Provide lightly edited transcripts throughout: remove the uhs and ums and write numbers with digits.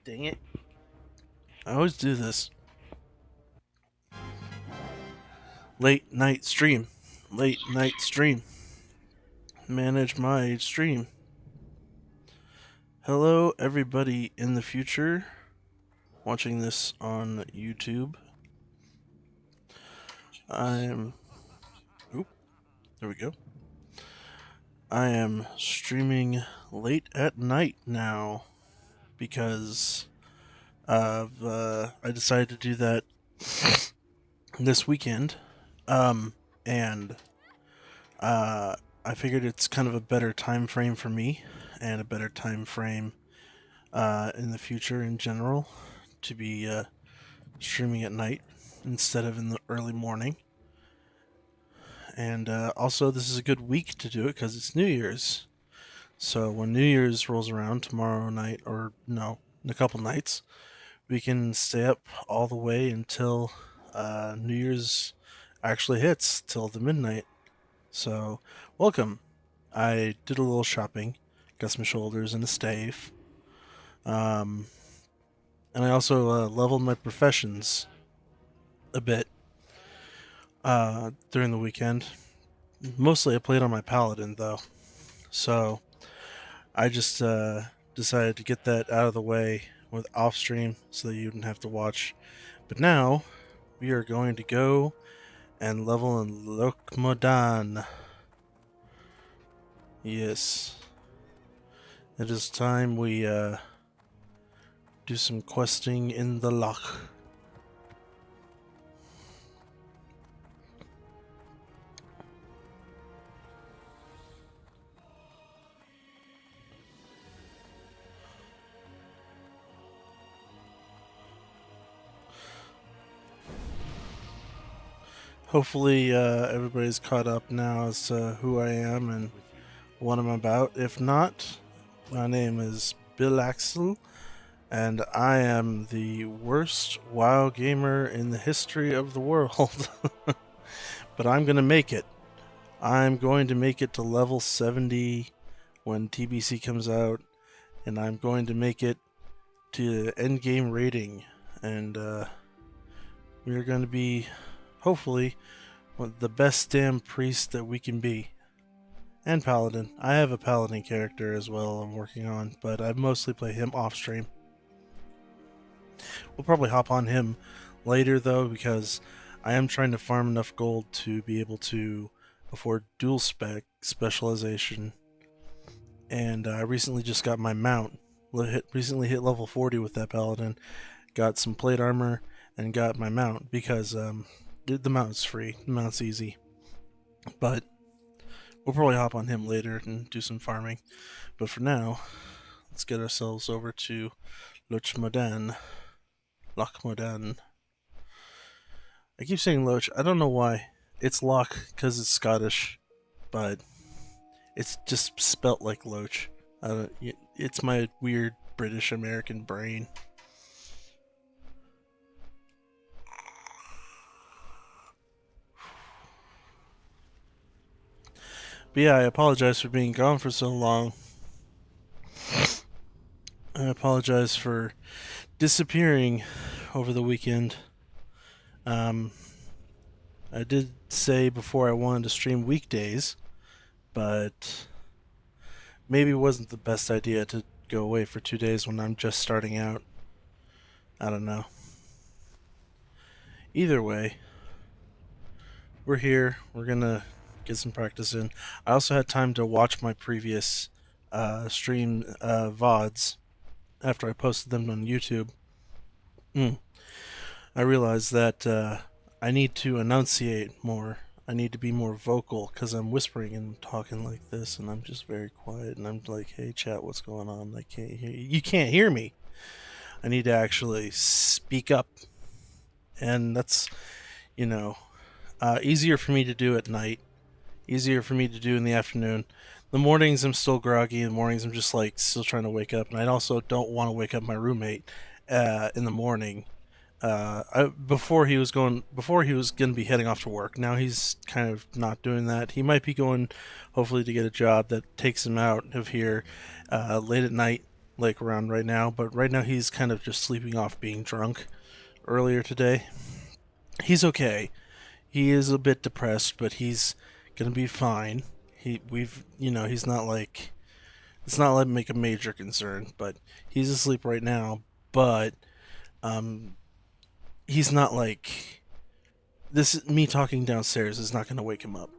Dang it. I always do this. Late night stream. Late night stream. Manage my stream. Hello, everybody in the future watching this on YouTube. Oop, there we go. I am streaming late at night now because I decided to do that this weekend. And I figured it's kind of a better time frame for me and a better time frame in the future in general to be streaming at night instead of in the early morning. And also, this is a good week to do it because it's New Year's. So when New Year's rolls around tomorrow night, or no, in a couple nights, we can stay up all the way until New Year's actually hits, till the midnight. So, welcome. I did a little shopping, got some shoulders and a stave. Um, and I also leveled my professions a bit during the weekend. Mostly I played on my paladin, though. So, I just decided to get that out of the way with off stream so that you didn't have to watch. But now, we are going to go and level in Loch Modan. Yes. It is time we do some questing in the Loch. Hopefully everybody's caught up now as to who I am and what I'm about. If not, my name is Bill Axel, and I am the worst WoW gamer in the history of the world. But I'm going to make it. I'm going to make it to level 70 when TBC comes out, and I'm going to make it to endgame rating, and we're going to be, hopefully, the best damn priest that we can be. And paladin. I have a paladin character as well I'm working on, but I mostly play him off stream. We'll probably hop on him later though, because I am trying to farm enough gold to be able to afford dual spec specialization. And I recently just got my mount. Recently hit level 40 with that paladin. Got some plate armor and got my mount because the mount's free. The mount's easy. But we'll probably hop on him later and do some farming. But for now, let's get ourselves over to Loch Modan. Loch Modan. I keep saying Loch. I don't know why. It's Loch because it's Scottish, but it's just spelt like Loch. It's my weird British American brain. But yeah, I apologize for being gone for so long. I apologize for disappearing over the weekend. I did say before I wanted to stream weekdays, but maybe it wasn't the best idea to go away for 2 days when I'm just starting out. I don't know. Either way, we're here. We're gonna get some practice in. I also had time to watch my previous stream VODs after I posted them on YouTube. I realized that I need to enunciate more. I need to be more vocal because I'm whispering and talking like this, and I'm just very quiet. And I'm like, "Hey, chat, what's going on? I can't hear you. You can't hear me." I need to actually speak up, and that's, easier for me to do at night. Easier for me to do in the afternoon. The mornings I'm still groggy. The mornings I'm just like still trying to wake up, and I also don't want to wake up my roommate in the morning. Before he was gonna be heading off to work. Now he's kind of not doing that. He might be going, hopefully, to get a job that takes him out of here late at night like around right now, but right now he's kind of just sleeping off being drunk earlier today. He's okay. He is a bit depressed, but he's gonna be fine. He's not like it's not like make a major concern, but he's asleep right now. But um, he's not like this. Me talking downstairs is not gonna wake him up.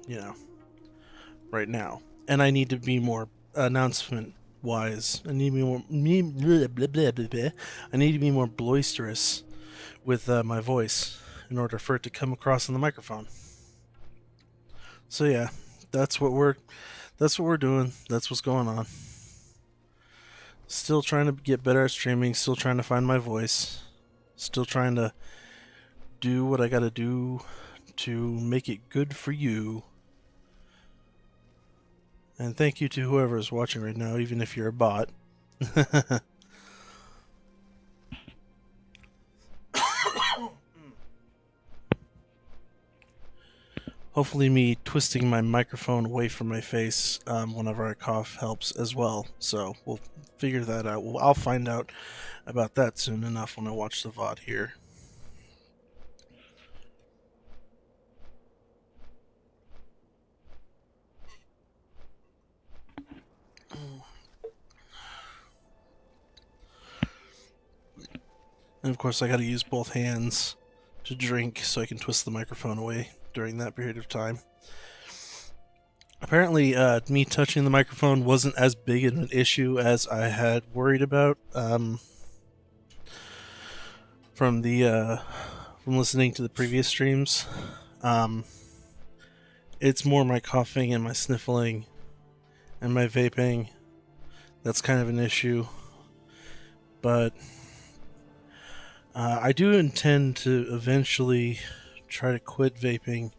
You know, right now, and I need to be more announcement wise. I need to be more blah, blah, blah, blah, blah. I need to be more boisterous with my voice in order for it to come across on the microphone. So yeah, that's what we're that's what we're doing. That's what's going on. Still trying to get better at streaming, still trying to find my voice, still trying to do what I got to do to make it good for you. And thank you to whoever is watching right now, even if you're a bot. Hopefully, me twisting my microphone away from my face whenever I cough helps as well. So we'll figure that out. I'll find out about that soon enough when I watch the VOD here. And of course, I gotta use both hands to drink so I can twist the microphone away during that period of time. Apparently, me touching the microphone wasn't as big of an issue as I had worried about from listening to the previous streams. It's more my coughing and my sniffling and my vaping that's kind of an issue. But I do intend to eventually try to quit vaping.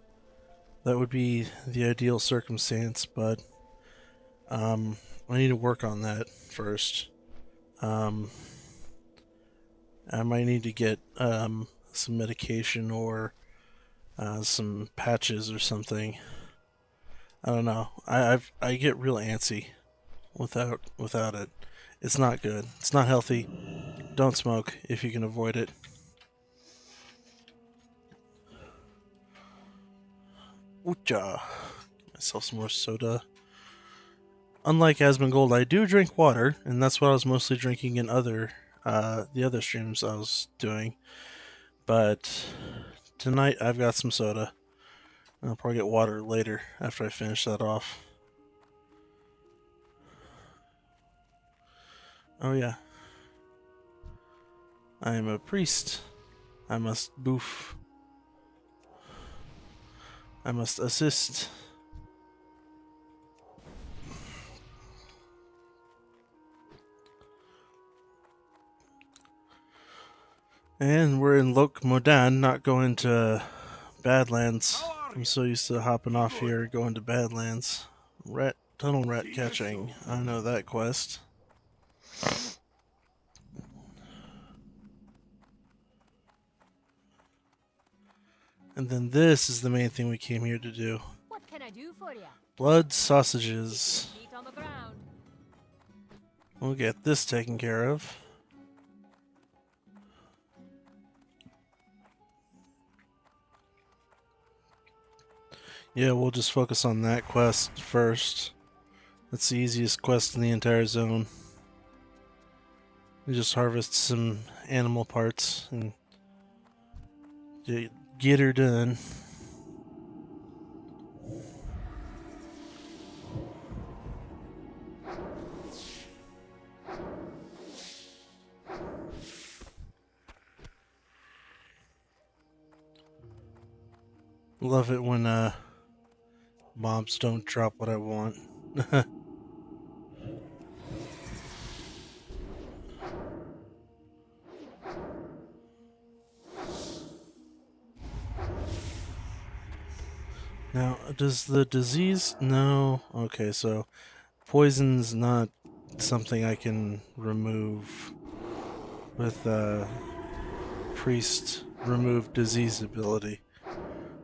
That would be the ideal circumstance, but I need to work on that first. I might need to get some medication or some patches or something. I don't know. I get real antsy without it. It's not good. It's not healthy. Don't smoke if you can avoid it. Oocha. Get myself some more soda. Unlike Asmongold, I do drink water, and that's what I was mostly drinking in the other streams I was doing. But tonight I've got some soda. I'll probably get water later after I finish that off. Oh yeah. I am a priest. I must boof. I must assist. And we're in Loch Modan, not going to Badlands. I'm so used to hopping off here, going to Badlands. Tunnel rat catching. I know that quest. And then this is the main thing we came here to do. What can I do for you? Blood sausages. Feet on the ground. We'll get this taken care of. Yeah, we'll just focus on that quest first. That's the easiest quest in the entire zone. We just harvest some animal parts and get her done. Love it when mobs don't drop what I want. Now, does the disease... No. Okay, so poison's not something I can remove with priest remove disease ability.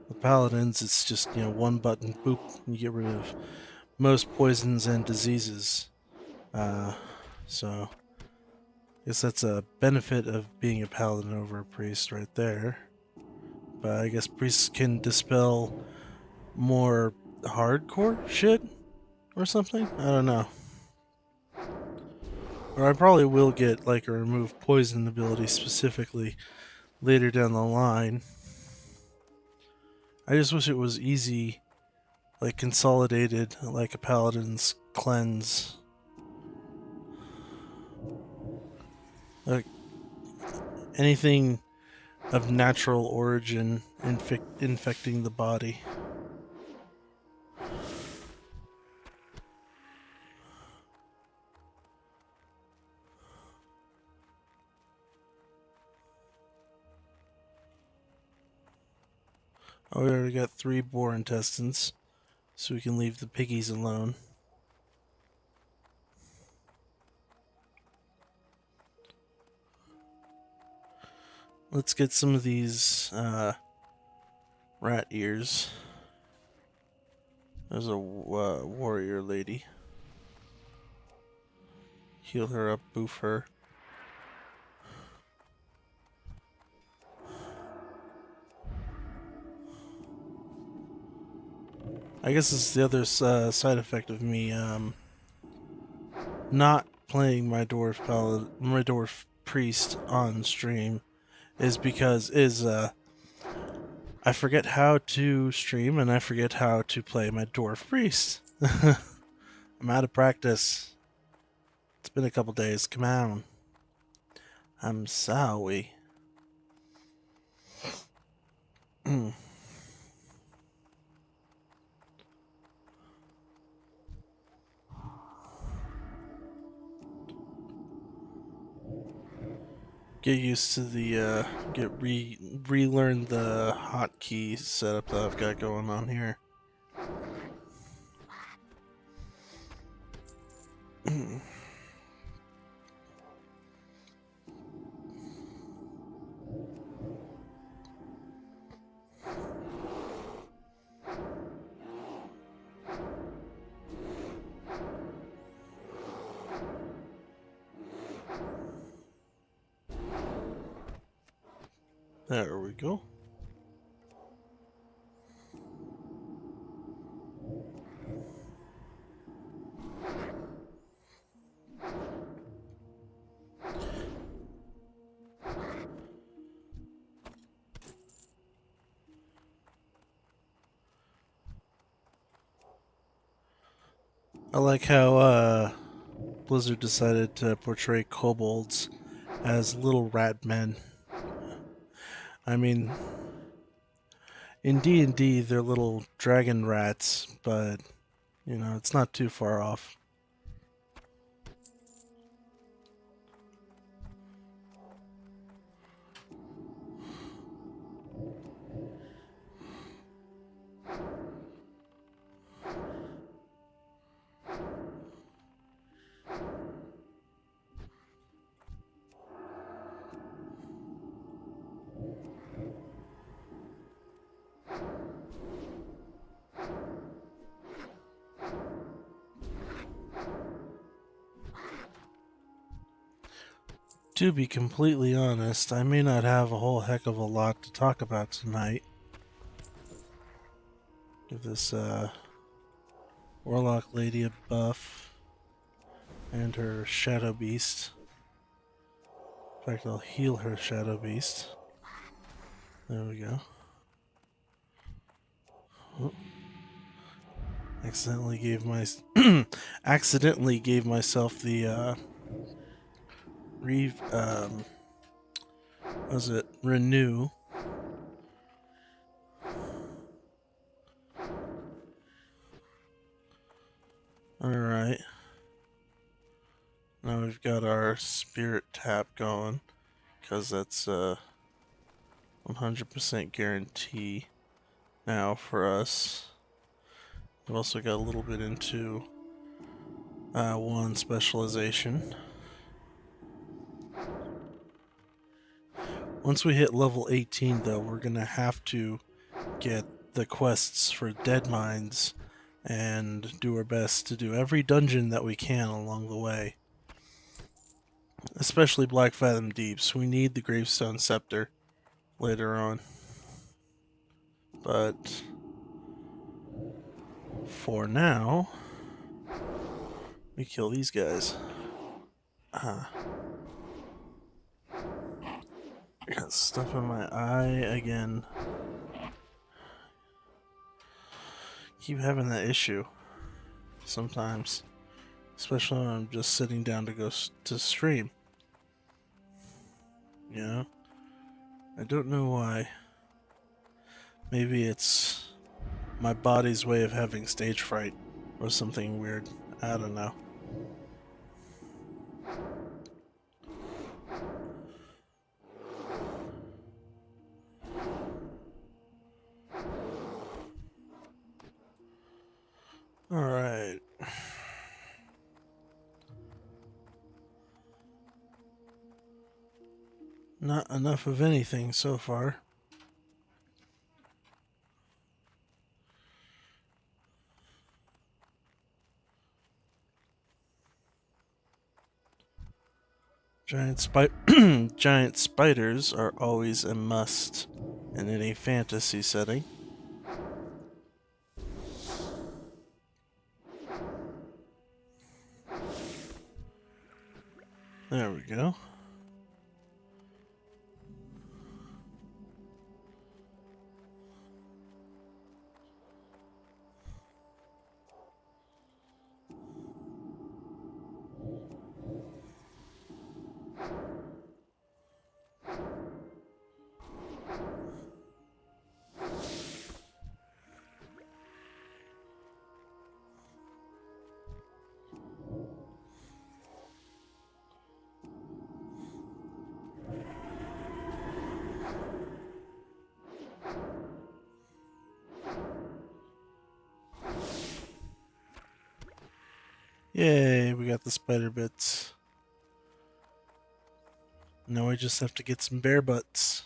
The paladins, it's just, one button, boop, you get rid of most poisons and diseases. So I guess that's a benefit of being a paladin over a priest right there. But I guess priests can dispel more hardcore shit or something. I don't know. Or I probably will get like a remove poison ability specifically later down the line. I just wish it was easy, like consolidated, like a paladin's cleanse. Like anything of natural origin infecting the body. Oh, we already got 3 boar intestines, so we can leave the piggies alone. Let's get some of these rat ears. There's a warrior lady. Heal her up, boof her. I guess this is the other side effect of me not playing my dwarf priest on stream is because I forget how to stream and I forget how to play my dwarf priest. I'm out of practice. It's been a couple days. Come on. I'm sorry. Get used to the relearn the hotkey setup that I've got going on here. There we go. I like how Blizzard decided to portray kobolds as little rat men. I mean, in D&D they're little dragon rats, but you know, it's not too far off. To be completely honest, I may not have a whole heck of a lot to talk about tonight. Give this warlock lady a buff and her shadow beast. In fact, I'll heal her shadow beast. There we go. Oh, accidentally gave my accidentally gave myself the was it renew. Alright. Now we've got our spirit tap going, because that's 100% guarantee now for us. We've also got a little bit into one specialization. Once we hit level 18 though, we're gonna have to get the quests for dead mines and do our best to do every dungeon that we can along the way. especially Black Fathom Deeps. We need the Gravestone Scepter later on. But for now, we kill these guys. I got stuff in my eye again. Keep having that issue sometimes, especially when I'm just sitting down to go to stream. You know, I don't know why. Maybe it's my body's way of having stage fright or something weird. I don't know. Alright. Not enough of anything so far. Giant spiders are always a must in any fantasy setting. There we go. Yay, we got the spider bits. Now we just have to get some bear butts.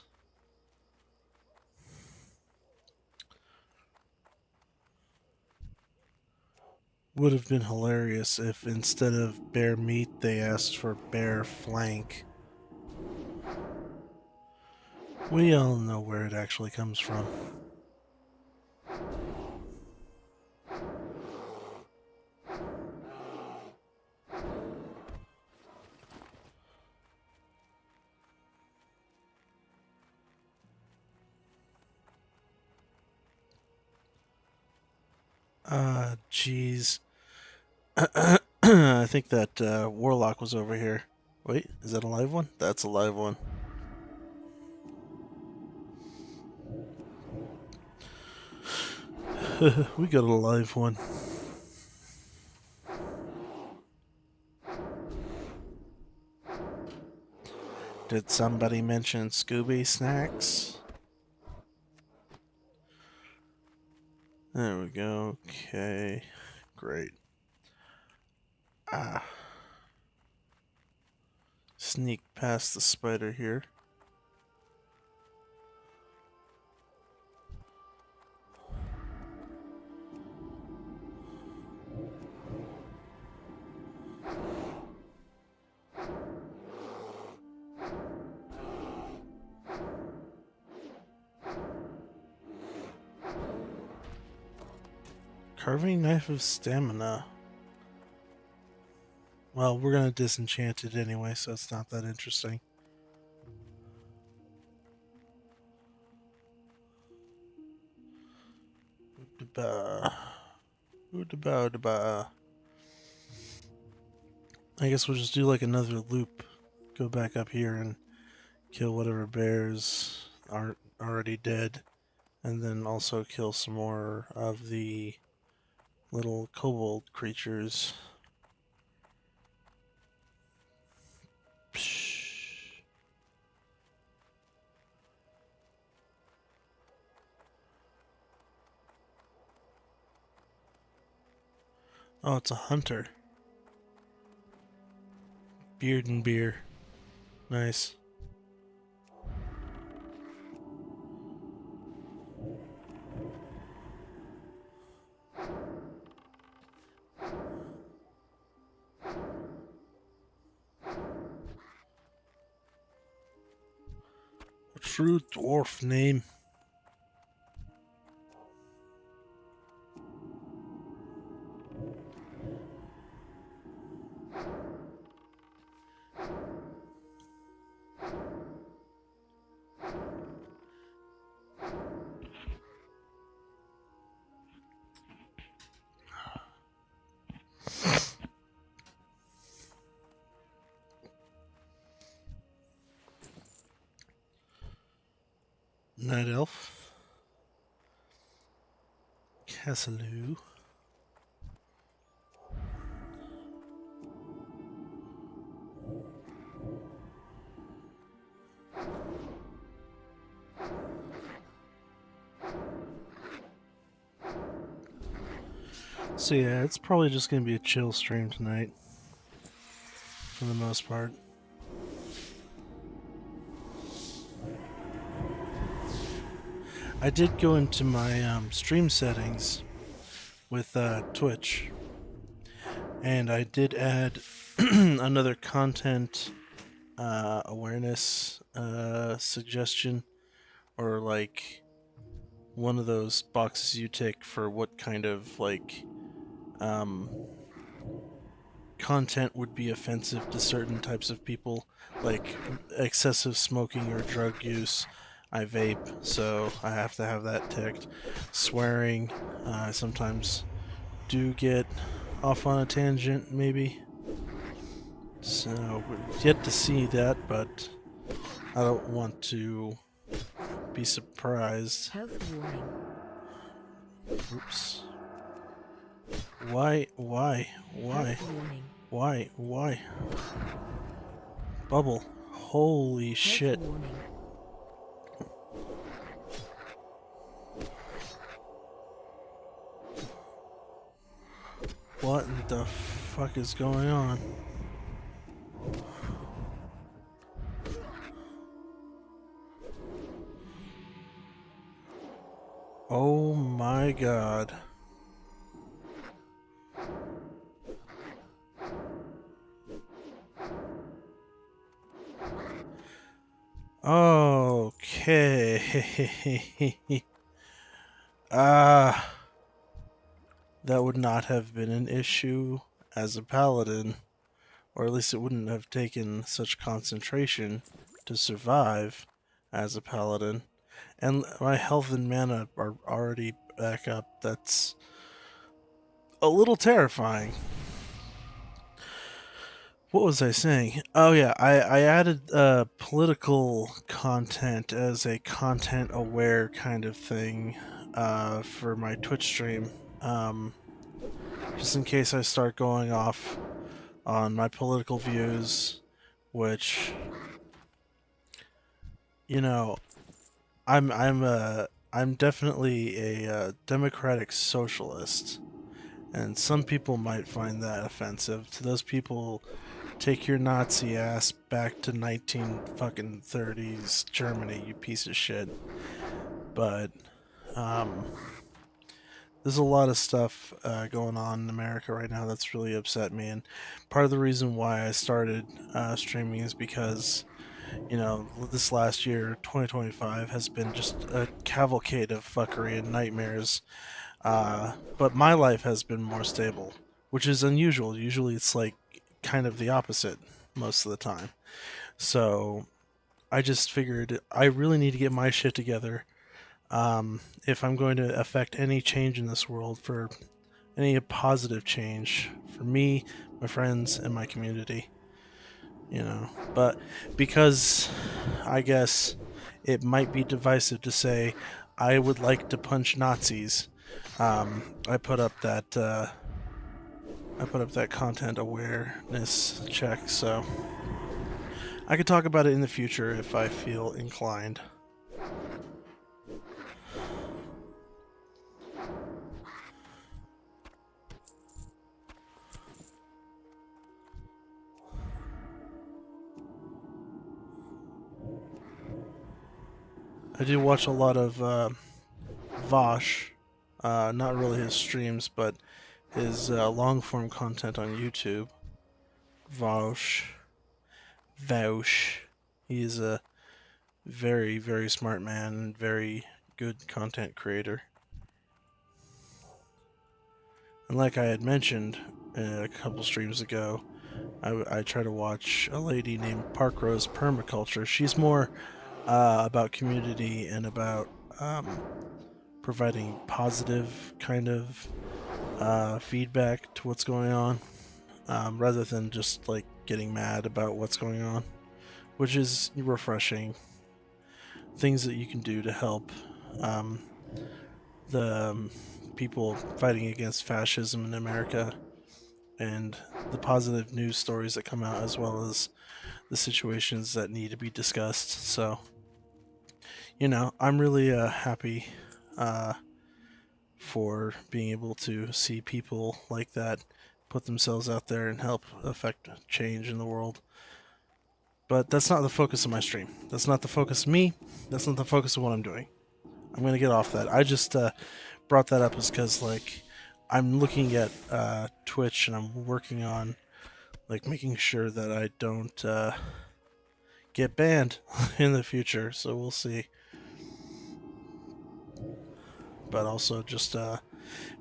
Would have been hilarious if instead of bear meat they asked for bear flank. We all know where it actually comes from. Jeez. I think that warlock was over here. Wait, is that a live one? That's a live one. We got a live one. Did somebody mention Scooby snacks? There we go. Okay. Great. Sneak past the spider here. Carving knife of stamina. Well, we're gonna disenchant it anyway, so it's not that interesting. I guess we'll just do like another loop. Go back up here and kill whatever bears aren't already dead. And then also kill some more of the little kobold creatures. Psh. Oh, it's a hunter. Beard and beer. Nice. true dwarf name. Night elf. Cassaloo. So yeah, it's probably just gonna be a chill stream tonight, for the most part. I did go into my stream settings with Twitch, and I did add another content awareness suggestion, or like one of those boxes you tick for what kind of like um, content would be offensive to certain types of people, like excessive smoking or drug use. I vape, so I have to have that ticked. Swearing, I sometimes do get off on a tangent, maybe. So, we're yet to see that, but I don't want to be surprised. Health warning. Oops. Why? Health warning. Why? Bubble. Holy Health shit. warning. What the fuck is going on? Oh my god. Okay. Ah, that would not have been an issue as a paladin, or at least it wouldn't have taken such concentration to survive as a paladin. And my health and mana are already back up. That's a little terrifying. What was I saying? Oh yeah, I added political content as a content aware kind of thing for my Twitch stream. Just in case I start going off on my political views, which you know, I'm definitely a democratic socialist, and some people might find that offensive. To those people, take your Nazi ass back to 19 fucking 30s Germany, you piece of shit. But um, there's a lot of stuff going on in America right now that's really upset me, and part of the reason why I started streaming is because this last year, 2025, has been just a cavalcade of fuckery and nightmares. But my life has been more stable, which is unusual. Usually it's like kind of the opposite most of the time. So I just figured I really need to get my shit together if I'm going to affect any change in this world, for any positive change for me, my friends, and my community. But because I guess it might be divisive to say I would like to punch Nazis, I put up that content awareness check, so I could talk about it in the future if I feel inclined. I do watch a lot of Vosh, not really his streams, but his long form content on YouTube. Vosh. He is a Very, very smart man and very good content creator. And like I had mentioned a couple streams ago, I try to watch a lady named Parkrose Permaculture. She's more about community and about providing positive kind of feedback to what's going on, rather than just like getting mad about what's going on, which is refreshing. Things that you can do to help um, the people fighting against fascism in America, and the positive news stories that come out, as well as the situations that need to be discussed. So, I'm really happy uh, for being able to see people like that put themselves out there and help affect change in the world. But that's not the focus of my stream. That's not the focus of me. That's not the focus of what I'm doing. I'm going to get off that. I just brought that up is because, like, I'm looking at Twitch and I'm working on, like, making sure that I don't get banned in the future. So we'll see. But also just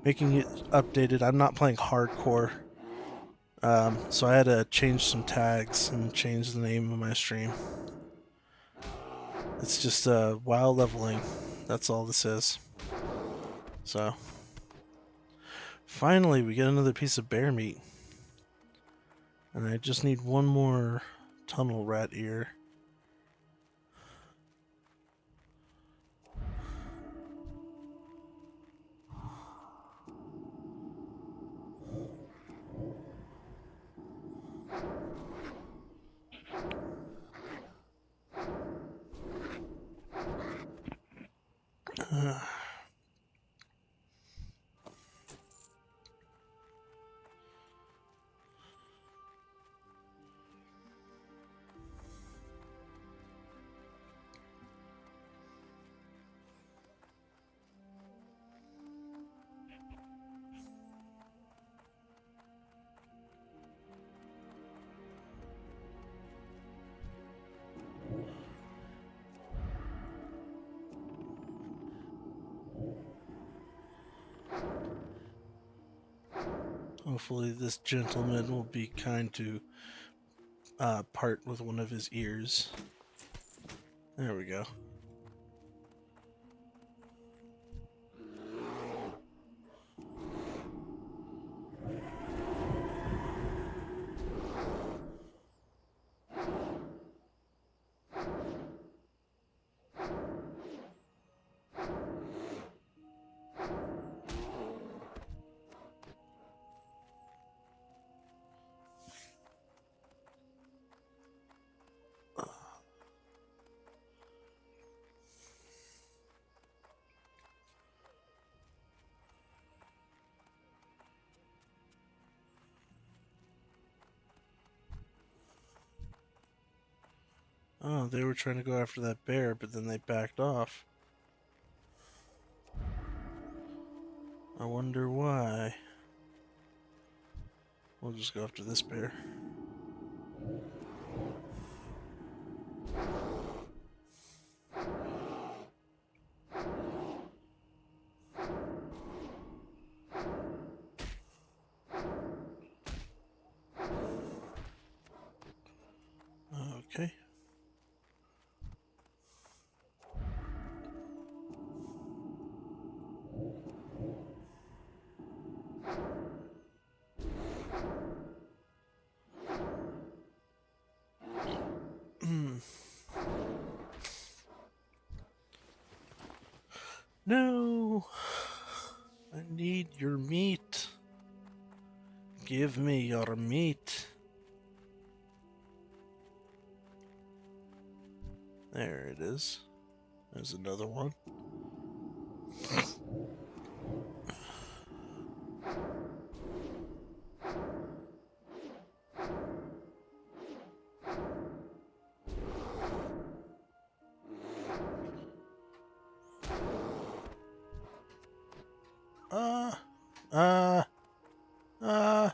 making it updated. I'm not playing hardcore. So I had to change some tags and change the name of my stream. It's just WoW leveling. That's all this is. So finally, we get another piece of bear meat, and I just need one more tunnel rat ear. Hopefully, this gentleman will be kind to part with one of his ears. There we go. Oh, they were trying to go after that bear, but then they backed off. I wonder why. We'll just go after this bear. Okay. No! I need your meat. Give me your meat. There it is. There's another one. Ah! Ah! Ah!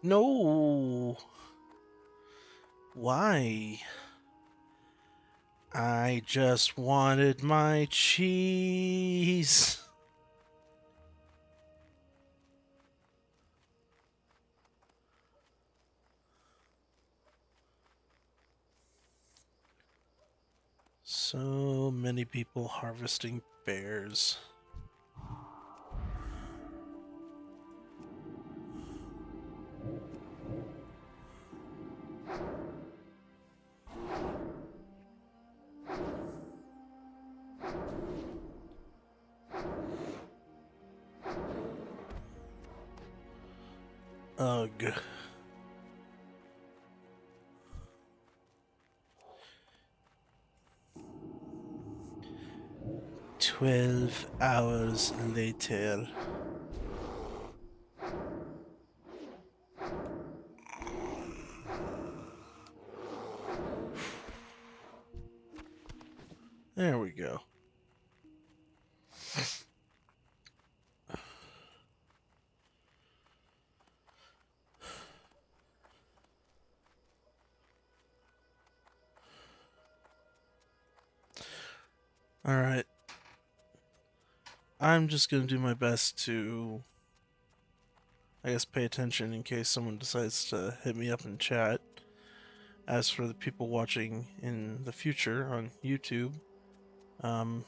No! I just wanted my cheese. So many people harvesting bears. Ugh. "12 hours later." There we go. Alright. I'm just gonna do my best to, I guess, pay attention in case someone decides to hit me up in chat. As for the people watching in the future on YouTube, um,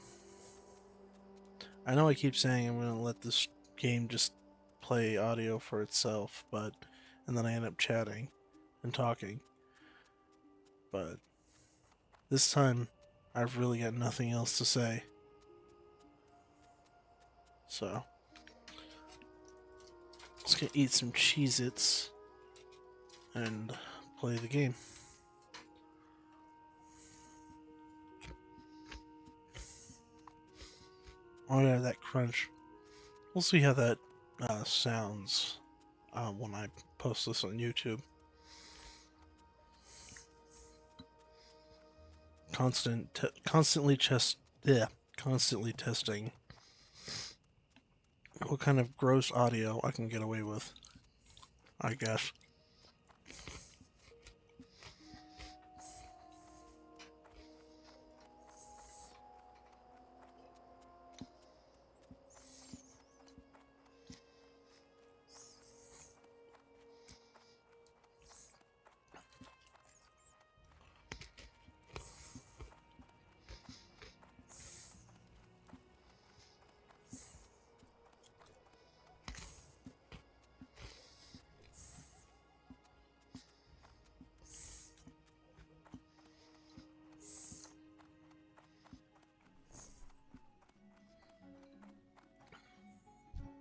I know I keep saying I'm gonna let this game just play audio for itself, and then I end up chatting and talking. But this time, I've really got nothing else to say. So, just gonna eat some Cheez-Its and play the game. Oh yeah, that crunch. We'll see how that sounds when I post this on YouTube. Constantly testing what kind of gross audio I can get away with, I guess.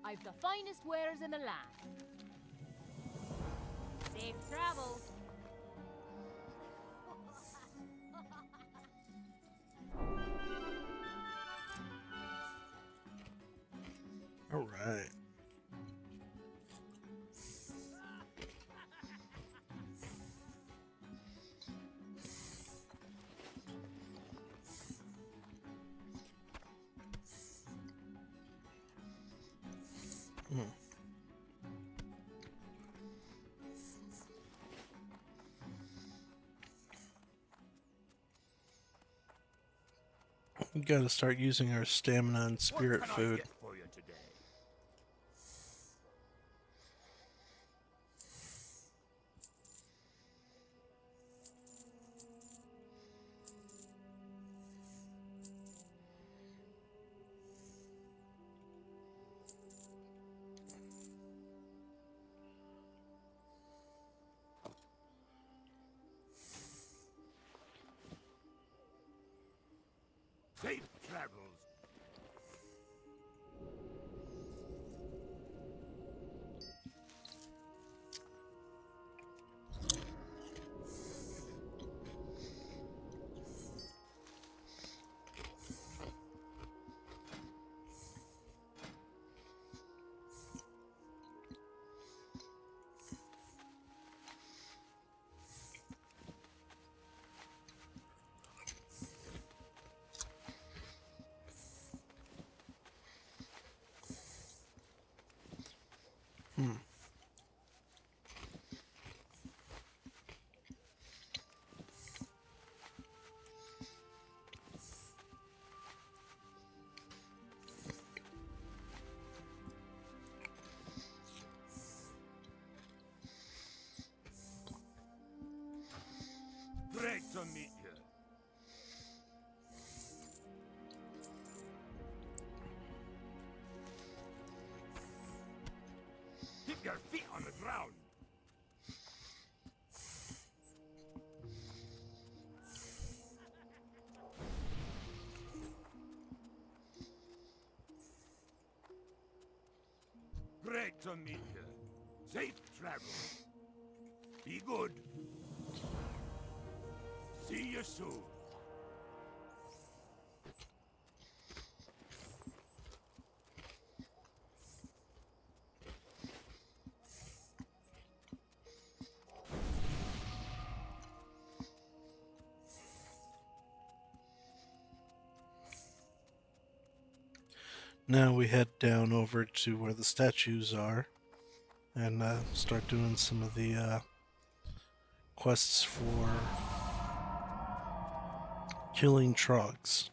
I've the finest wares in the land. Safe travels. Alright. We gotta start using our stamina and spirit food. Safe travels. your feet on the ground. Great to meet you. Safe travels. Be good. See you soon. Now we head down over to where the statues are and start doing some of the quests for killing trogs.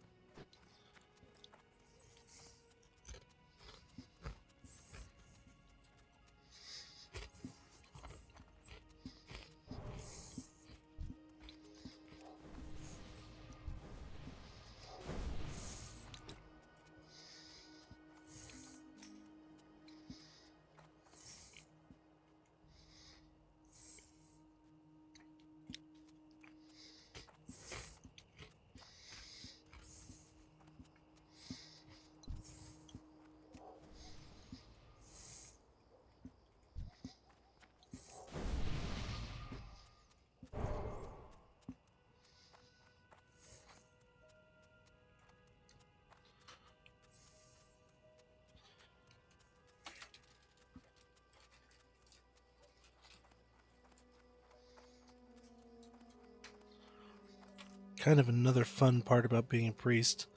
Kind of another fun part about being a priest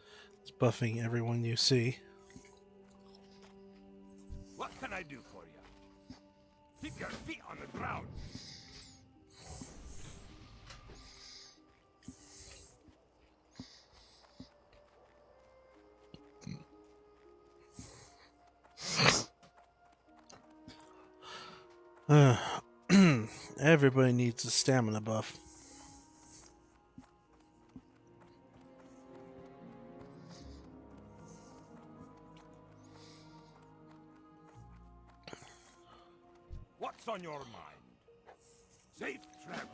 is buffing everyone you see. What can I do for you? Keep your feet on the ground. Everybody needs a stamina buff. What's on your mind? Safe travels.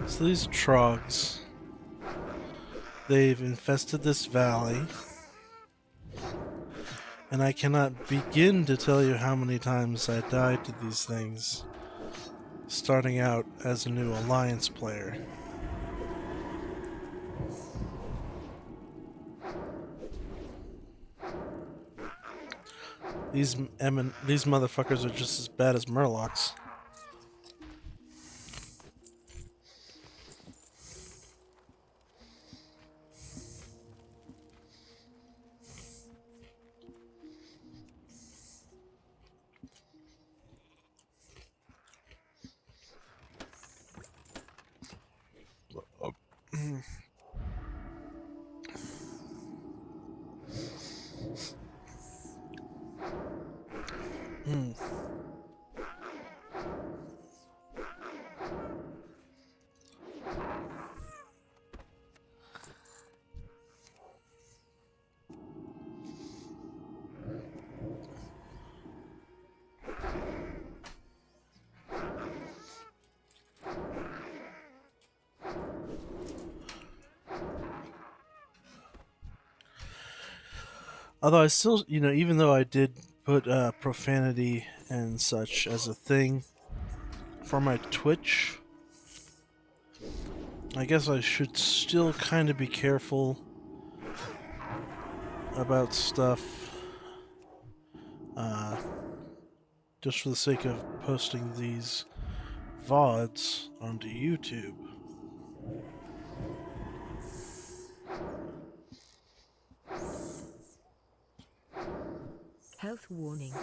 So these trogs, They've infested this valley, and I cannot begin to tell you how many times I died to these things, starting out as a new Alliance player. These motherfuckers are just as bad as Murlocs. Although I still, even though I did put profanity and such as a thing for my Twitch, I guess I should still kind of be careful about stuff, uh, just for the sake of posting these VODs onto YouTube. Health warning.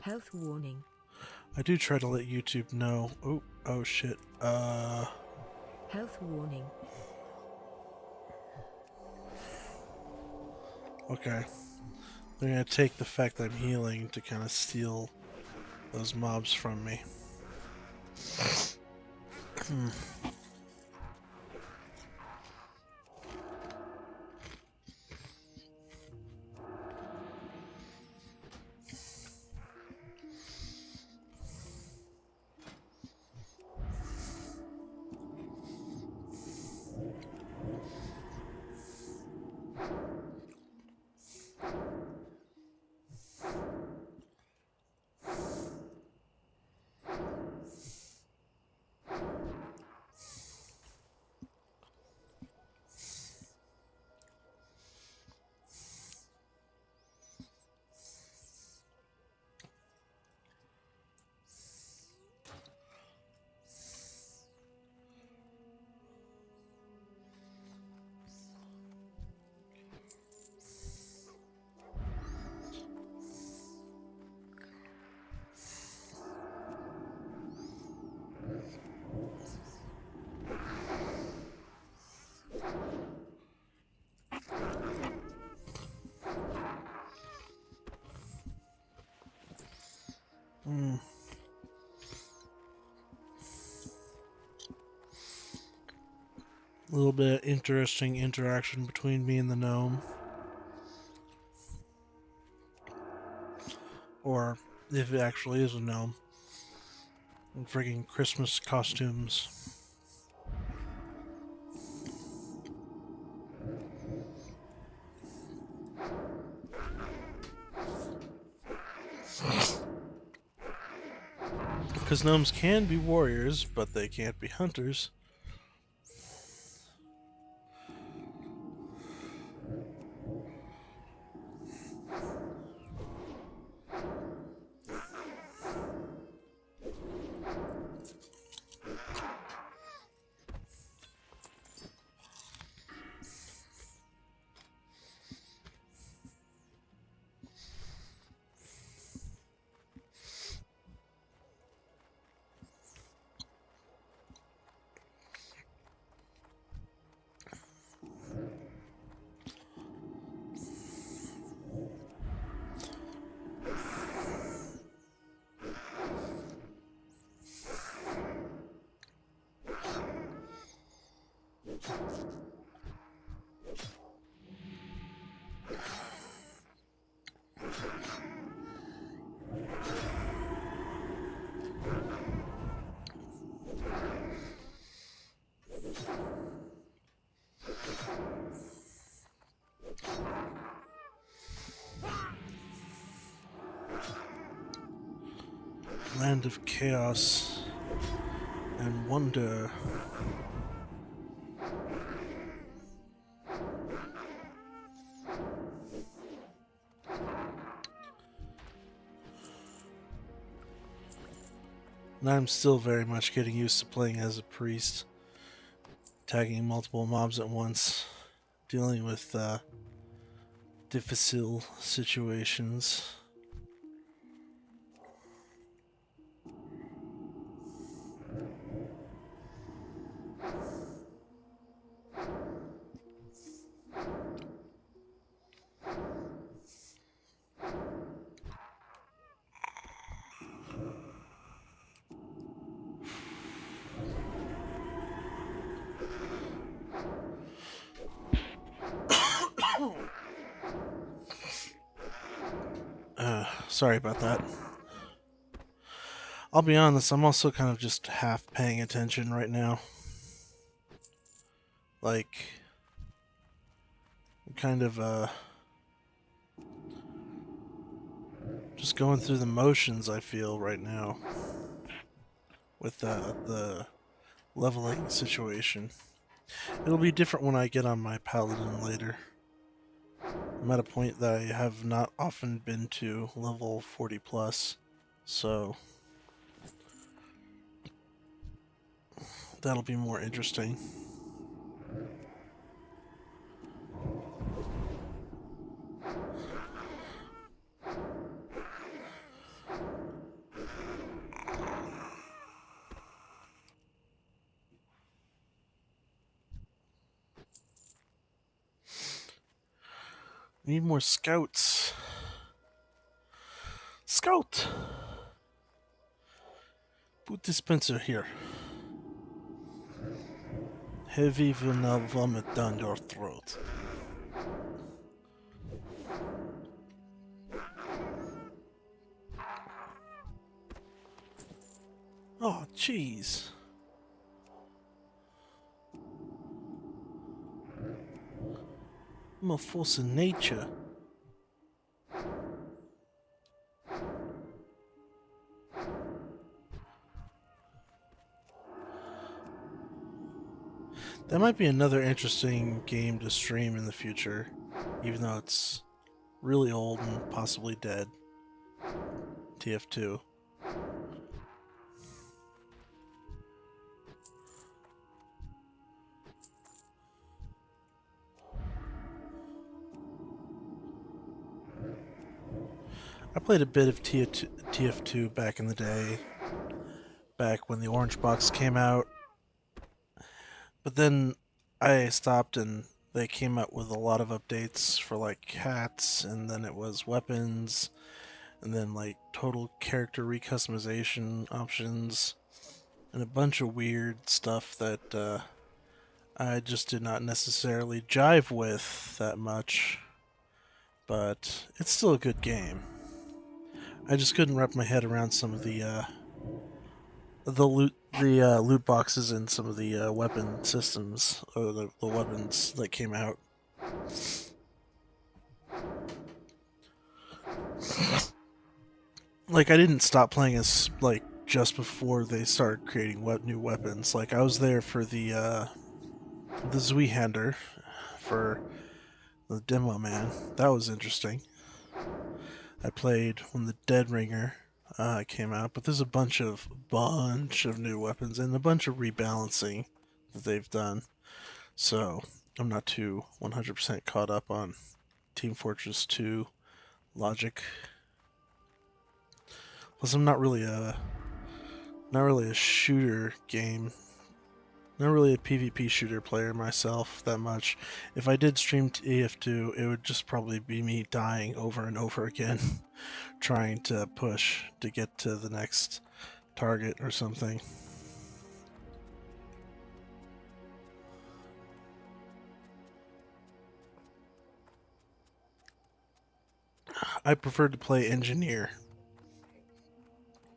Health warning. I do try to let YouTube know. Oh shit. Health warning. Okay. They're gonna take the fact that I'm healing to kind of steal those mobs from me. A little bit of interesting interaction between me and the gnome. Or if it actually is a gnome. And friggin' Christmas costumes. Because gnomes can be warriors, but they can't be hunters. Land of chaos and wonder. And I'm still very much getting used to playing as a priest, tagging multiple mobs at once, dealing with difficile situations. Sorry about that. I'll be honest, I'm also kind of just half paying attention right now. Like, I'm kind of just going through the motions, I feel, right now with the leveling situation. It'll be different when I get on my paladin later. I'm at a point that I have not often been to level 40 plus, so that'll be more interesting. Need more scouts. Scout! Boot dispenser here. Heavy will now vomit down your throat. Oh, jeez. I'm a force of nature. That might be another interesting game to stream in the future, even though it's really old and possibly dead. TF2. I played a bit of TF2 back in the day, back when the Orange Box came out, but then I stopped and they came out with a lot of updates for like hats, and then it was weapons, and then like total character recustomization options, and a bunch of weird stuff that I just did not necessarily jive with that much, but it's still a good game. I just couldn't wrap my head around some of the loot boxes and some of the weapon systems, or the weapons that came out. Like, I didn't stop playing as like just before they started creating new weapons. Like, I was there for the Zweihander for the demo man. That was interesting. I played when the Dead Ringer came out, but there's a bunch of new weapons and a bunch of rebalancing that they've done. So I'm not too 100% caught up on Team Fortress 2 logic. Plus, I'm not really a shooter game. Not really a PvP shooter player myself that much. If I did stream TF2, it would just probably be me dying over and over again, trying to push to get to the next target or something. I preferred to play Engineer.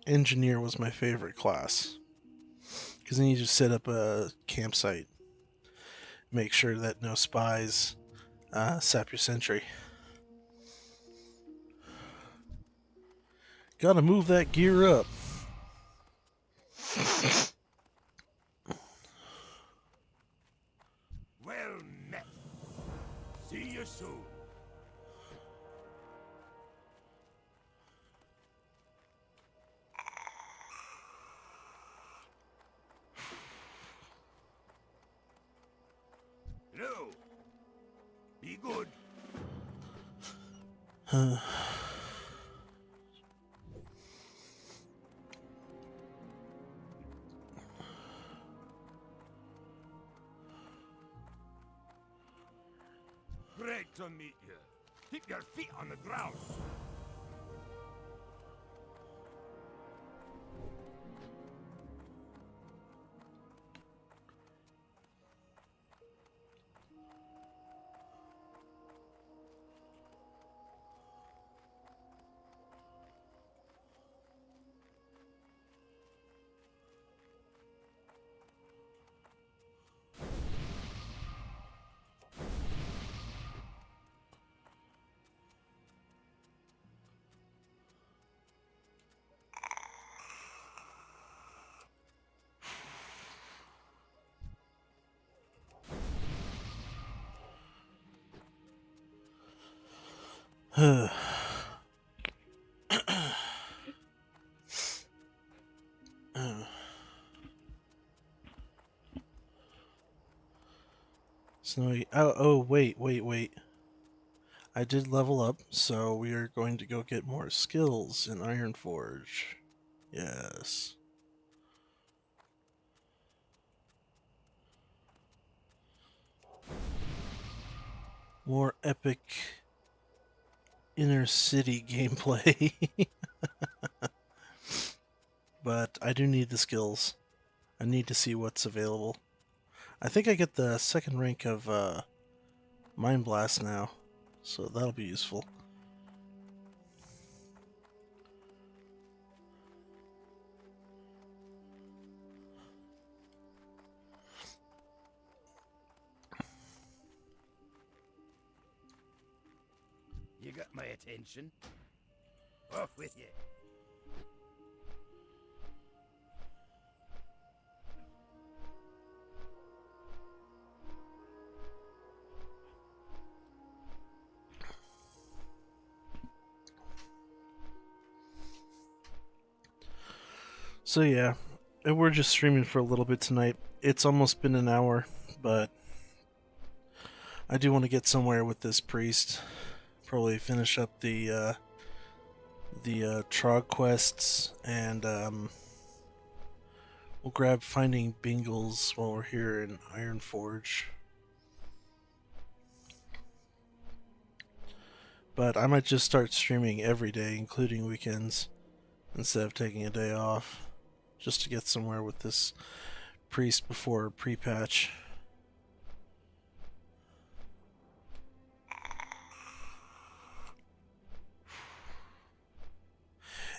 Engineer was my favorite class, because then you just set up a campsite, make sure that no spies sap your sentry. Gotta move that gear up. Great to meet you. Keep your feet on the ground. Snowy. Oh, wait. I did level up, so we are going to go get more skills in Ironforge. Yes. More epic inner city gameplay. But I do need the skills. I need to see what's available. I think I get the second rank of Mind Blast now, so that'll be useful. You got my attention. Off with you. So yeah, and we're just streaming for a little bit tonight. It's almost been an hour, but I do want to get somewhere with this priest. Probably finish up the Trog quests, and we'll grab finding Bingles while we're here in Ironforge. But I might just start streaming every day, including weekends, instead of taking a day off, just to get somewhere with this priest before pre-patch.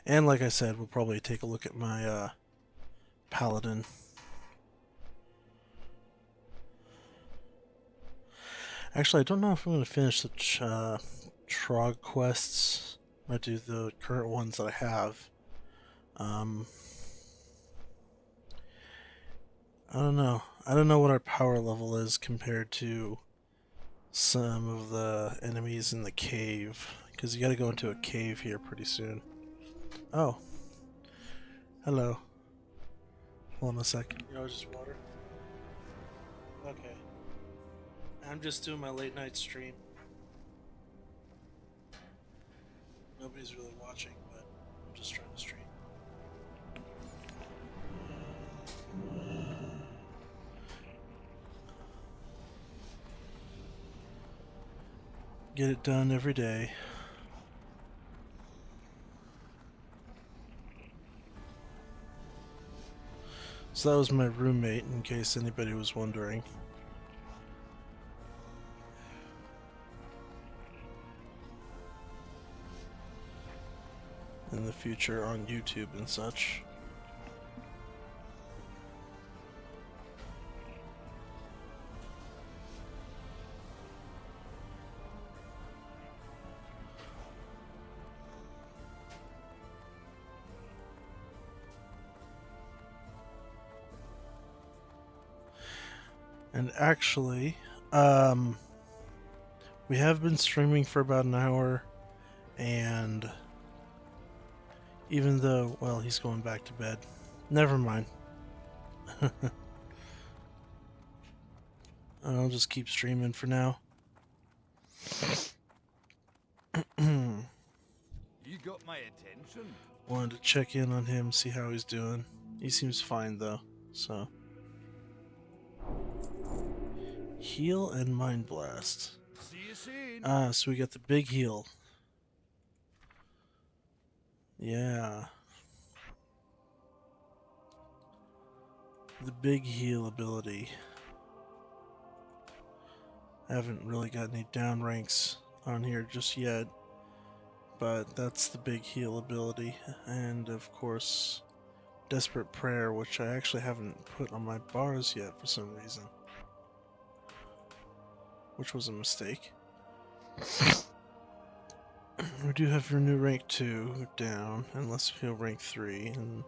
And like I said, we'll probably take a look at my paladin. Actually, I don't know if I'm going to finish the Trog quests. I might do the current ones that I have. I don't know. I don't know what our power level is compared to some of the enemies in the cave. Because you gotta go into a cave here pretty soon. Oh. Hello. Hold on a second. You know, just water? Okay. I'm just doing my late night stream. Nobody's really watching, but I'm just trying to stream. Get it done every day. So that was my roommate, in case anybody was wondering. In the future on YouTube and such. And actually, we have been streaming for about an hour, and even though, well, he's going back to bed. Never mind. I'll just keep streaming for now. You got my attention. Wanted to check in on him, see how he's doing. He seems fine though, so. Heal and Mind Blast. See you soon. Ah, so we got the big heal. Yeah. The big heal ability. I haven't really got any down ranks on here just yet, but that's the big heal ability. And of course, Desperate Prayer, which I actually haven't put on my bars yet for some reason, which was a mistake. We do have your new rank 2 down, unless you feel rank 3, and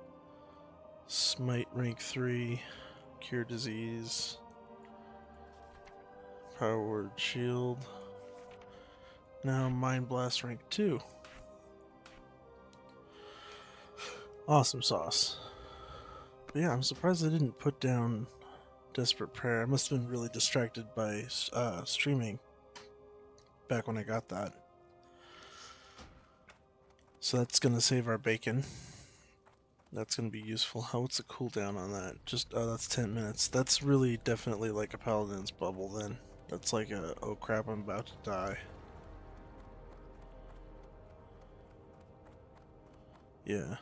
Smite rank 3, Cure Disease, Power Word Shield. Now Mind Blast rank 2. Awesome sauce. But yeah, I'm surprised I didn't put down Desperate Prayer. I must have been really distracted by streaming back when I got that. So that's gonna save our bacon. That's gonna be useful. What's the cooldown on that? Just that's 10 minutes. That's really definitely like a paladin's bubble then. That's like a oh crap, I'm about to die. Yeah.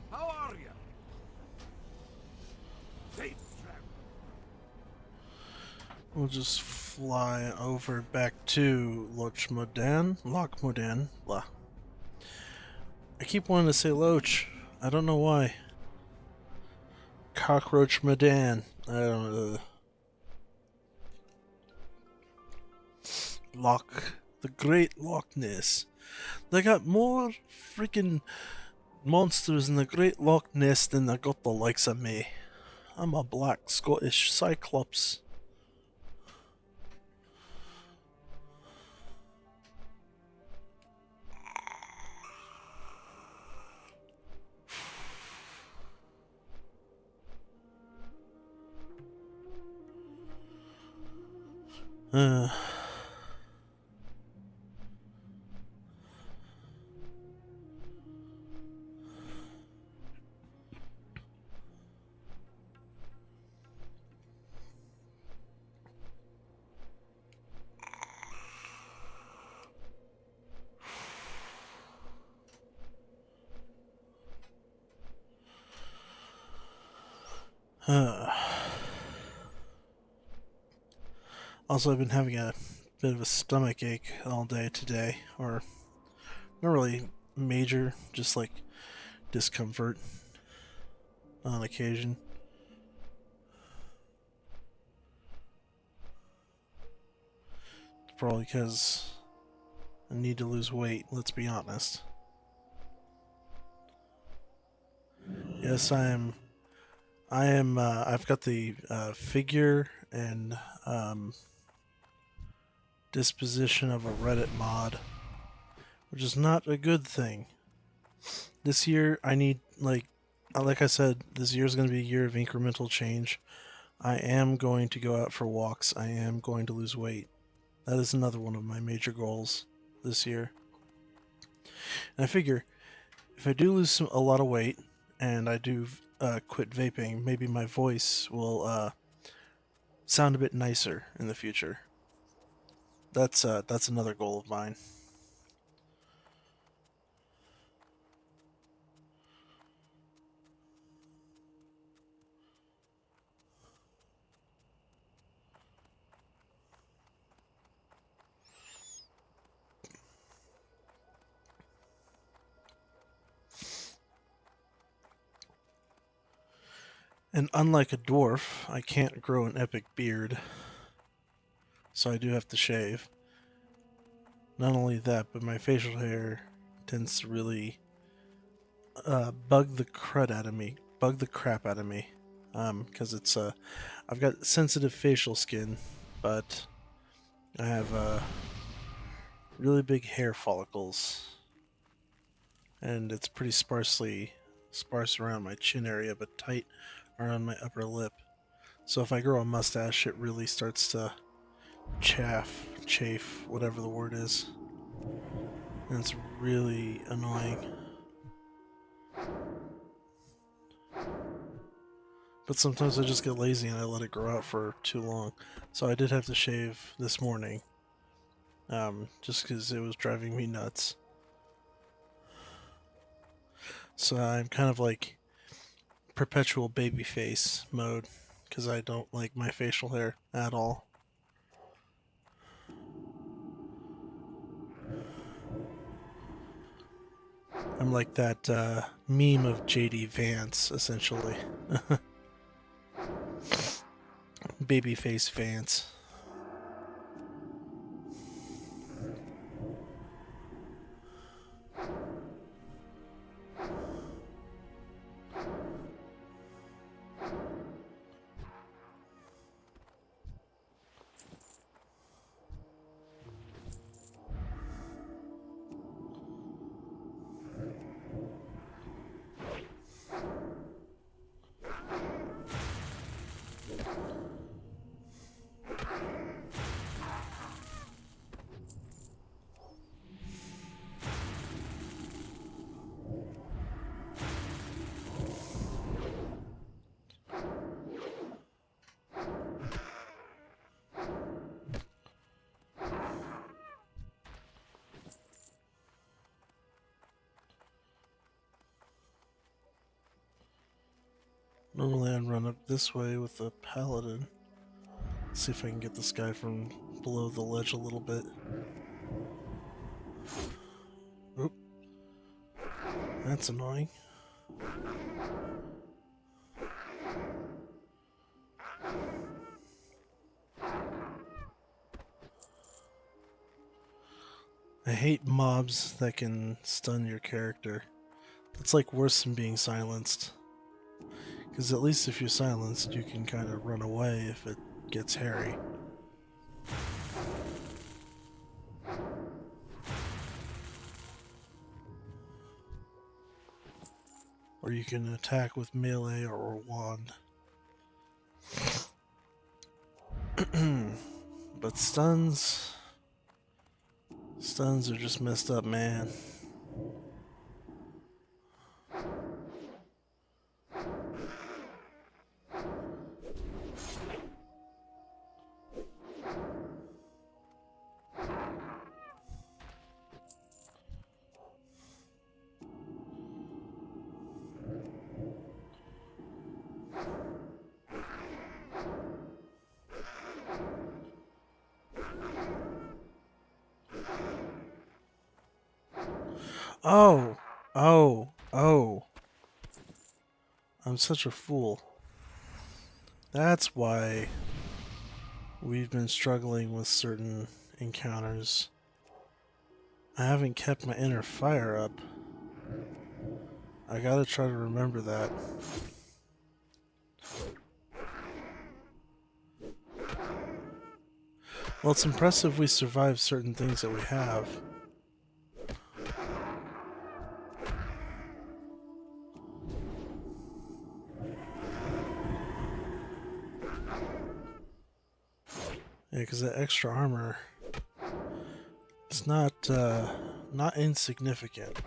How are you? Safe travel. We'll just fly over back to Loch Modan. Blah. I keep wanting to say Loach. I don't know why. Cockroach Modan. I don't know. Loch. The Great Loch Ness. They got more freaking monsters in the Great Loch Ness than they got the likes of me. I'm a black Scottish Cyclops. Uh, uh. Also, I've been having a bit of a stomach ache all day today, or not really major, just like discomfort on occasion. It's probably because I need to lose weight, let's be honest. Yes, I've got the figure and disposition of a Reddit mod, which is not a good thing. This year, I need, like I said, this year is going to be a year of incremental change. I am going to go out for walks. I am going to lose weight. That is another one of my major goals this year. And I figure if I do lose a lot of weight and I do quit vaping, maybe my voice will sound a bit nicer in the future. That's another goal of mine. And unlike a dwarf, I can't grow an epic beard, so I do have to shave. Not only that, but my facial hair tends to really bug the crud out of me, bug the crap out of me, because I've got sensitive facial skin, but I have really big hair follicles, and it's pretty sparse around my chin area, but tight around my upper lip. So if I grow a mustache, it really starts to chafe, whatever the word is, and it's really annoying. But sometimes I just get lazy and I let it grow out for too long. So I did have to shave this morning, just because it was driving me nuts. So I'm kind of like perpetual baby face mode, because I don't like my facial hair at all. I'm like that meme of JD Vance, essentially. Babyface Vance. Normally I'd run up this way with the paladin. Let's see if I can get this guy from below the ledge a little bit. Oop. That's annoying. I hate mobs that can stun your character. It's like worse than being silenced. Because at least if you're silenced, you can kind of run away if it gets hairy. Or you can attack with melee or a wand. But stuns are just messed up, man. Oh, oh. I'm such a fool. That's why we've been struggling with certain encounters. I haven't kept my inner fire up. I gotta try to remember that. Well, it's impressive we survived certain things that we have. Yeah, because that extra armor, it's not insignificant.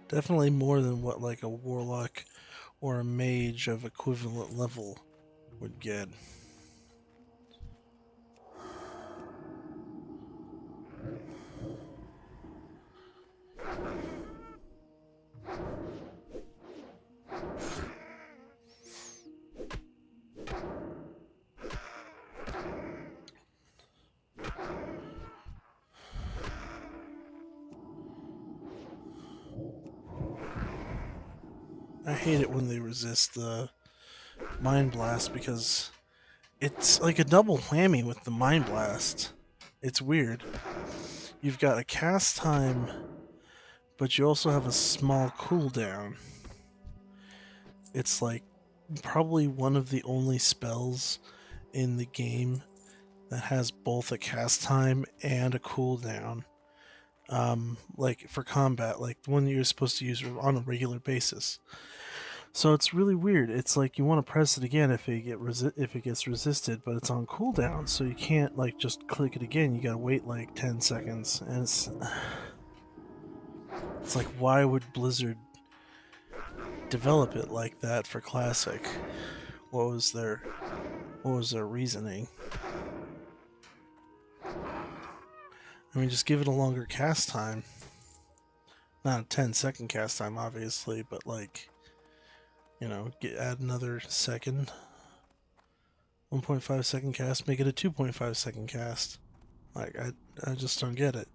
Definitely more than what like a warlock or a mage of equivalent level would get. I hate it when they resist the Mind Blast because it's like a double whammy with the Mind Blast. It's weird. You've got a cast time, but you also have a small cooldown. It's like probably one of the only spells in the game that has both a cast time and a cooldown. Like for combat, like the one you're supposed to use on a regular basis. So it's really weird. It's like you want to press it again if it gets resisted, but it's on cooldown, so you can't like just click it again. You gotta wait like 10 seconds, and it's like why would Blizzard develop it like that for Classic? What was their reasoning? I mean, just give it a longer cast time. Not a 10-second cast time, obviously, but like, add another second. 1.5-second cast, make it a 2.5-second cast. Like, I just don't get it.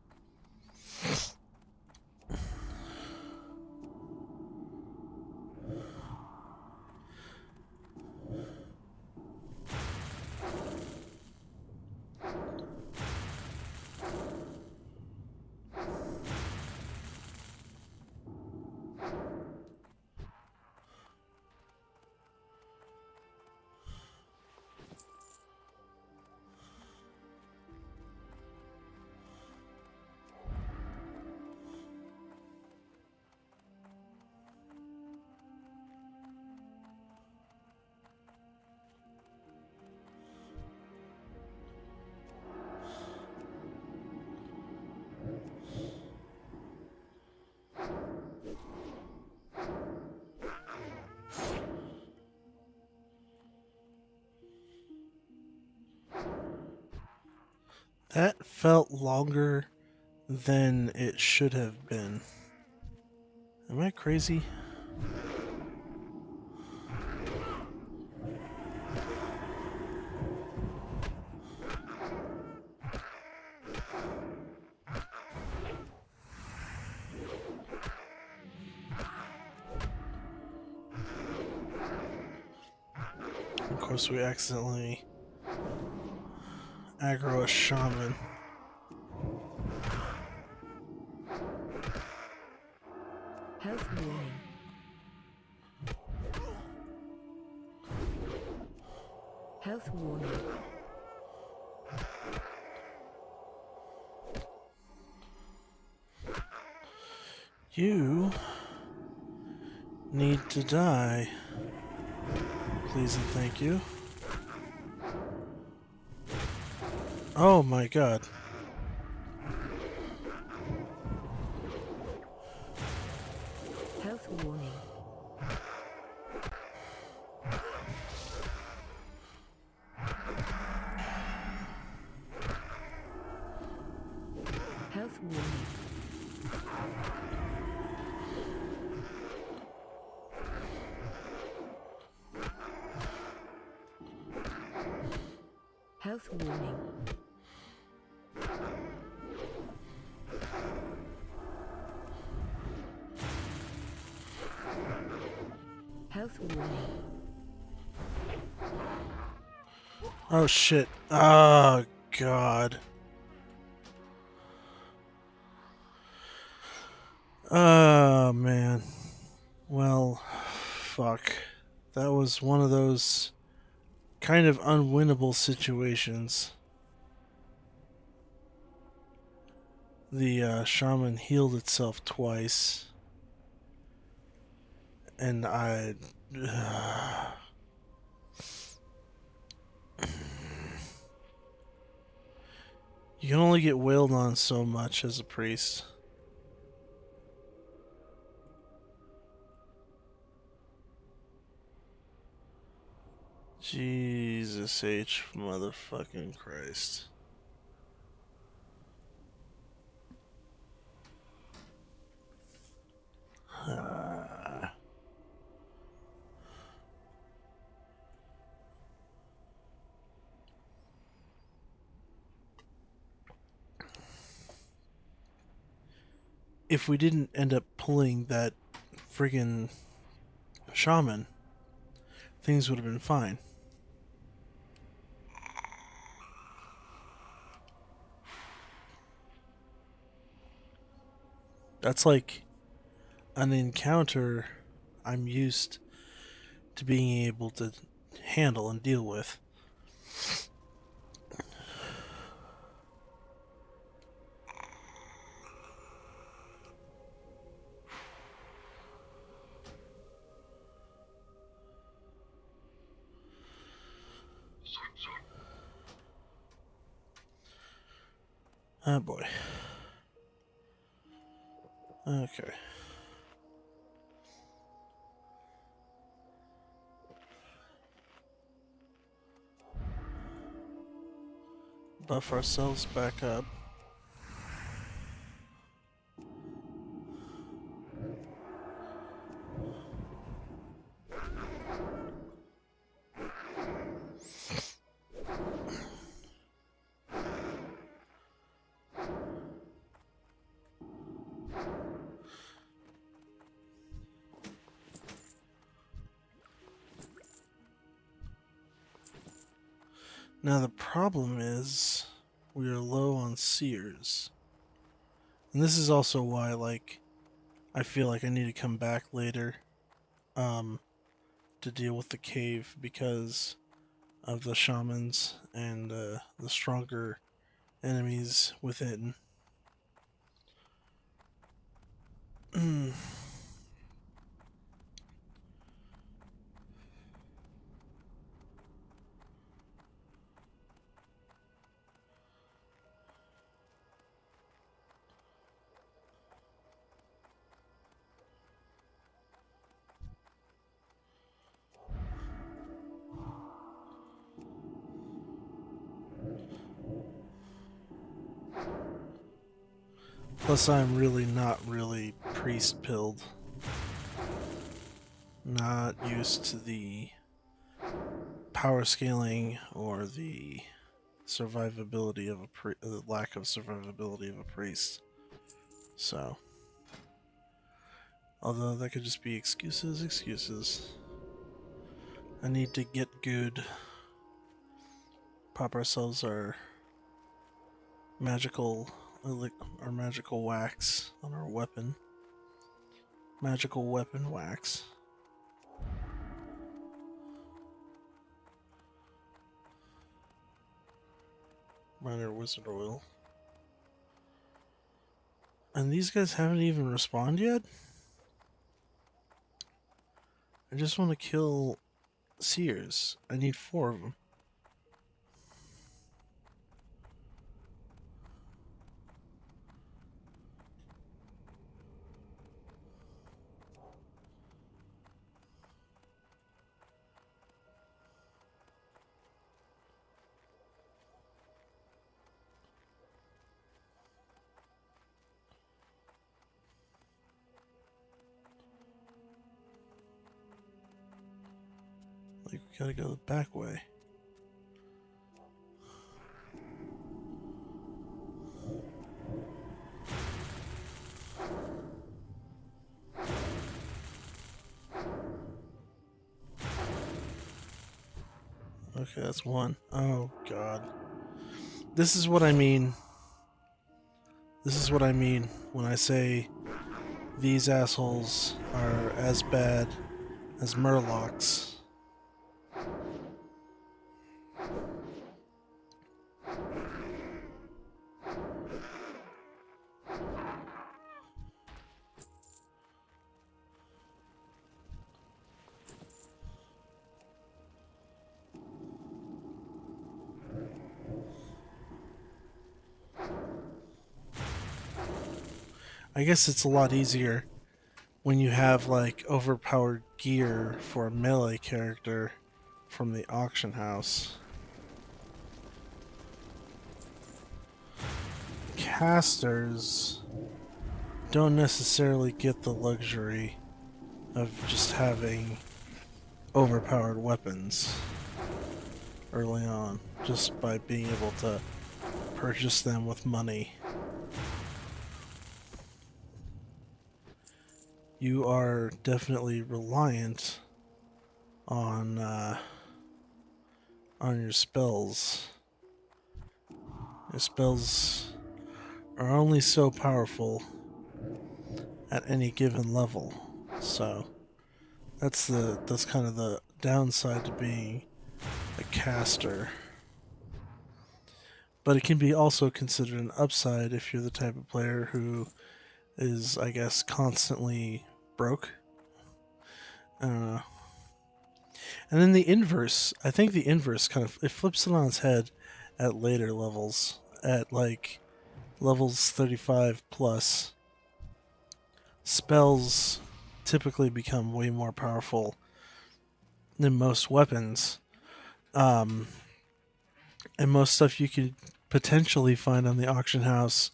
That felt longer than it should have been. Am I crazy? Of course, we accidentally aggro a shaman. Health warning. Health warning. You need to die. Please and thank you. Oh my god. Health warning. Health warning. Health warning. Health warning. Oh shit. Oh god. Oh man. Well, fuck. That was one of those kind of unwinnable situations. The shaman healed itself twice, and you can only get wailed on so much as a priest. Jesus H. motherfucking Christ. If we didn't end up pulling that friggin' shaman, things would have been fine. That's like an encounter I'm used to being able to handle and deal with. Oh boy. Okay. Buff ourselves back up. Now the problem is we are low on seers. And this is also why like I feel like I need to come back later um to deal with the cave because of the shamans and the stronger enemies within. Plus, I'm really not really priest pilled. Not used to the power scaling or the survivability of the lack of survivability of a priest. So, although that could just be excuses. I need to get good. Pop ourselves our magical magical wax on our weapon. Magical weapon wax. Minor wizard oil. And these guys haven't even respawned yet? I just want to kill seers. I need 4 of them. Like, we gotta go the back way. Okay, that's 1. Oh, God. This is what I mean. This is what I mean when I say these assholes are as bad as Murlocs. I guess it's a lot easier when you have like overpowered gear for a melee character from the auction house. Casters don't necessarily get the luxury of just having overpowered weapons early on, just by being able to purchase them with money. You are definitely reliant on your spells. Your spells are only so powerful at any given level. So that's kind of the downside to being a caster. But it can be also considered an upside if you're the type of player who is, I guess, constantly broke. I don't know. And then the inverse, I think the inverse kind of it flips it on its head at later levels. At like levels 35 plus, spells typically become way more powerful than most weapons. Um, and most stuff you could potentially find on the auction house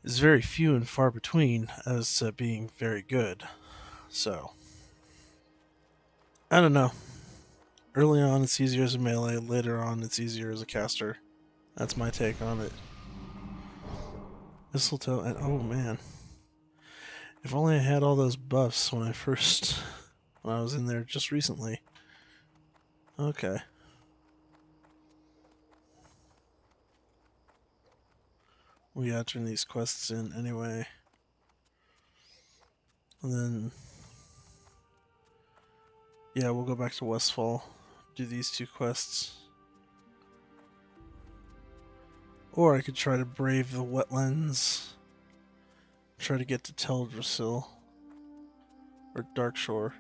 is very few and far between as to being very good. So, I don't know. Early on, it's easier as a melee. Later on, it's easier as a caster. That's my take on it. Mistletoe, and oh man, if only I had all those buffs when I was in there just recently. Okay. We gotta turn these quests in anyway. And then, yeah, we'll go back to Westfall, do these two quests. Or I could try to brave the wetlands, try to get to Teldrassil, or Darkshore.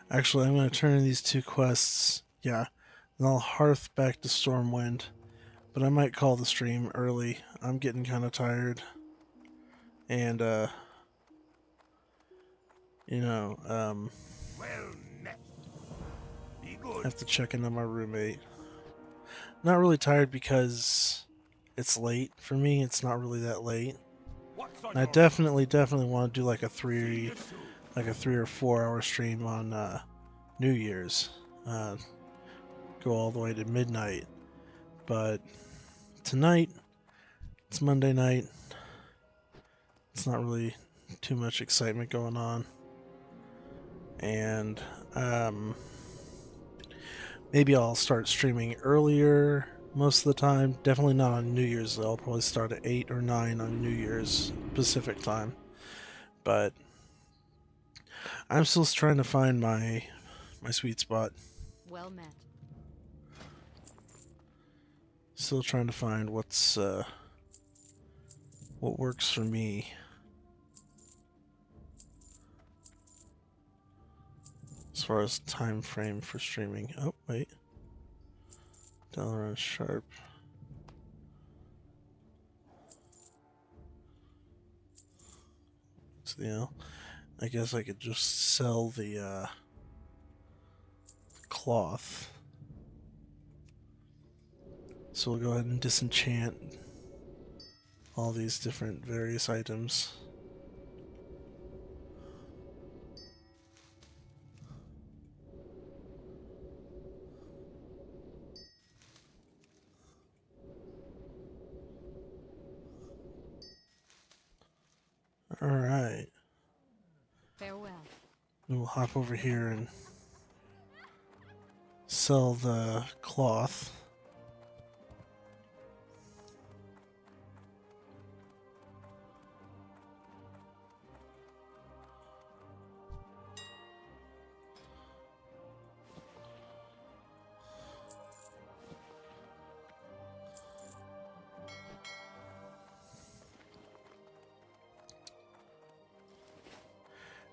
Actually, I'm going to turn in these two quests. Yeah, and I'll hearth back to Stormwind. But I might call the stream early. I'm getting kind of tired. And, you know, Well met. Be I good. have to check in on my roommate. Not really tired because it's late. For me, it's not really that late. What's on And I your definitely want to do like See you soon. a 3 or 4 hour stream on New Year's. Go all the way to midnight. But tonight, it's Monday night. It's not really too much excitement going on. And maybe I'll start streaming earlier most of the time. Definitely not on New Year's though. I'll probably start at 8 or 9 on New Year's Pacific time. But I'm still trying to find my sweet spot. Well met. Still trying to find what works for me. As far as time frame for streaming. Oh wait, Dalaran Sharp. What's the L? I guess I could just sell the cloth. So we'll go ahead and disenchant all these different various items. Alright. Farewell. We'll hop over here and sell the cloth.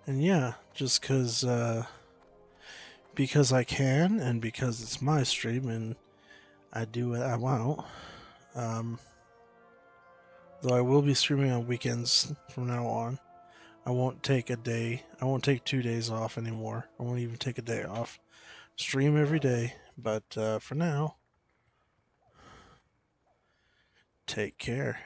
And yeah, just because I can and because it's my stream and I do what I want. Though I will be streaming on weekends from now on. I won't take 2 days off anymore. I won't even take a day off. Stream every day, but for now, take care.